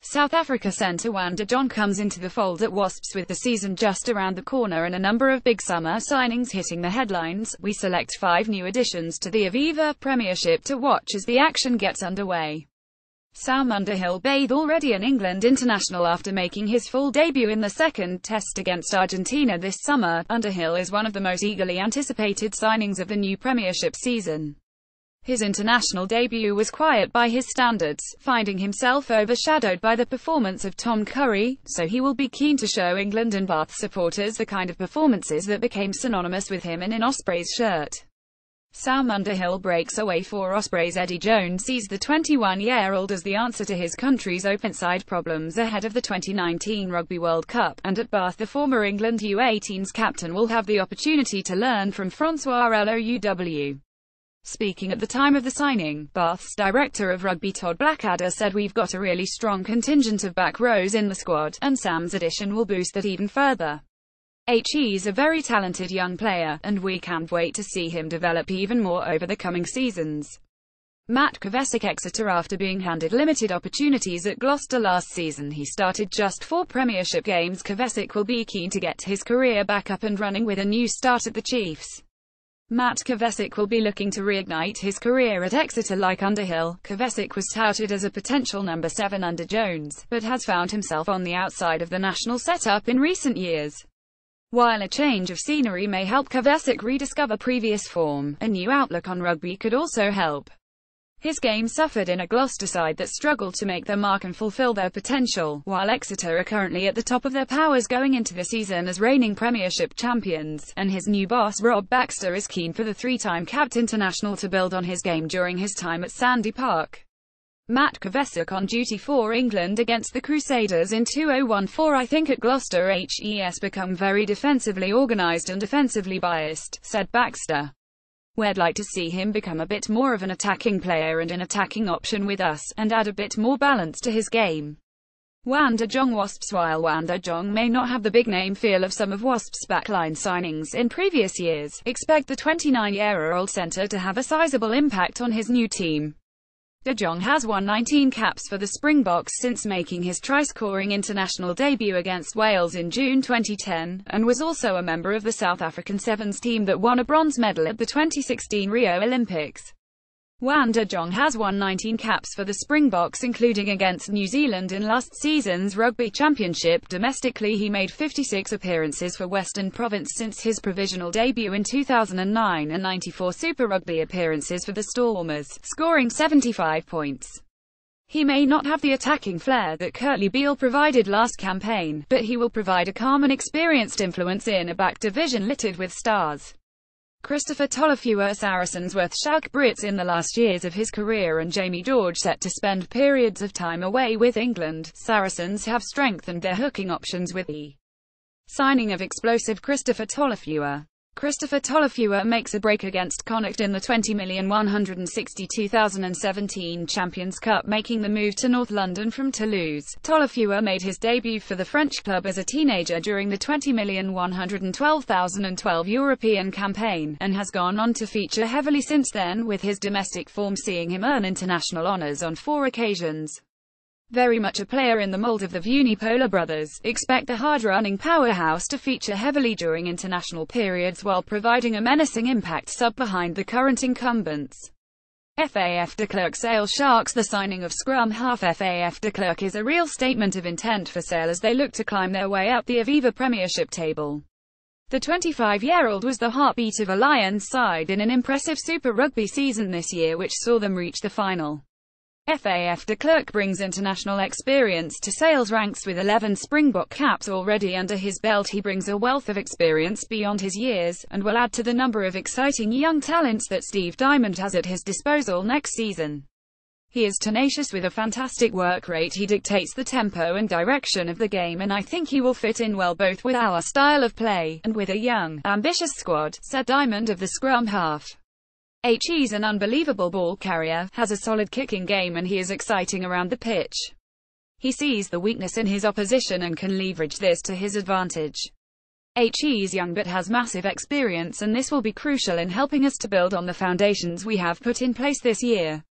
South Africa centre Wan de Jong comes into the fold at Wasps with the season just around the corner and a number of big summer signings hitting the headlines. We select 5 new additions to the Aviva premiership to watch as the action gets underway. Sam Underhill bathed already an England international after making his full debut in the second test against Argentina this summer. Underhill is one of the most eagerly anticipated signings of the new premiership season. His international debut was quiet by his standards, finding himself overshadowed by the performance of Tom Curry, so he will be keen to show England and Bath supporters the kind of performances that became synonymous with him in an Ospreys shirt. Sam Underhill breaks away for Ospreys. Eddie Jones sees the 21-year-old as the answer to his country's open-side problems ahead of the 2019 Rugby World Cup, and at Bath the former England U18's captain will have the opportunity to learn from Francois Louw. Speaking at the time of the signing, Bath's director of rugby Todd Blackadder said, "We've got a really strong contingent of back rows in the squad, and Sam's addition will boost that even further. He's a very talented young player, and we can't wait to see him develop even more over the coming seasons." Matt Kvesic, Exeter. After being handed limited opportunities at Gloucester last season, he started just 4 premiership games. Kvesic will be keen to get his career back up and running with a new start at the Chiefs. Matt Kvesic will be looking to reignite his career at Exeter like Underhill. Kvesic was touted as a potential number 7 under Jones, but has found himself on the outside of the national setup in recent years. While a change of scenery may help Kvesic rediscover previous form, a new outlook on rugby could also help. His game suffered in a Gloucester side that struggled to make their mark and fulfill their potential, while Exeter are currently at the top of their powers going into the season as reigning premiership champions, and his new boss Rob Baxter is keen for the 3-time capped international to build on his game during his time at Sandy Park. Matt Kvesic on duty for England against the Crusaders in 2014. "I think at Gloucester he's become very defensively organised and defensively biased," said Baxter. "We'd like to see him become a bit more of an attacking player and an attacking option with us, and add a bit more balance to his game." Wan de Jong Wasps. While Wan de Jong may not have the big-name feel of some of Wasps' backline signings in previous years, expect the 29-year-old centre to have a sizable impact on his new team. De Jong has won 19 caps for the Springboks since making his try-scoring international debut against Wales in June 2010, and was also a member of the South African Sevens team that won a bronze medal at the 2016 Rio Olympics. Wan de Jong has won 19 caps for the Springboks, including against New Zealand in last season's Rugby Championship. Domestically, he made 56 appearances for Western Province since his provisional debut in 2009 and 94 Super Rugby appearances for the Stormers, scoring 75 points. He may not have the attacking flair that Kurtley Beale provided last campaign, but he will provide a calm and experienced influence in a back division littered with stars. Christopher Tolofua. Saracens worth Schalke Brits in the last years of his career and Jamie George set to spend periods of time away with England. Saracens have strengthened their hooking options with the signing of explosive Christopher Tolofua. Christopher Tolofua makes a break against Connacht in the $20,162,017 Champions Cup, making the move to North London from Toulouse. Tolofua made his debut for the French club as a teenager during the $20,112,012 European campaign, and has gone on to feature heavily since then, with his domestic form seeing him earn international honours on 4 occasions. Very much a player in the mould of the Vunipola brothers, expect the hard-running powerhouse to feature heavily during international periods while providing a menacing impact sub behind the current incumbents. FAF de Klerk. Sale Sharks. The signing of scrum half FAF de Klerk is a real statement of intent for Sale as they look to climb their way up the Aviva premiership table. The 25-year-old was the heartbeat of a Lions side in an impressive Super Rugby season this year which saw them reach the final. FAF de Klerk brings international experience to Sale's ranks with 11 Springbok caps already under his belt. He brings a wealth of experience beyond his years, and will add to the number of exciting young talents that Steve Diamond has at his disposal next season. He is tenacious with a fantastic work rate. He dictates the tempo and direction of the game, and I think he will fit in well both with our style of play, and with a young, ambitious squad, said Diamond of the scrum half. He's an unbelievable ball carrier, has a solid kicking game, and he is exciting around the pitch. He sees the weakness in his opposition and can leverage this to his advantage. He's young but has massive experience, and this will be crucial in helping us to build on the foundations we have put in place this year.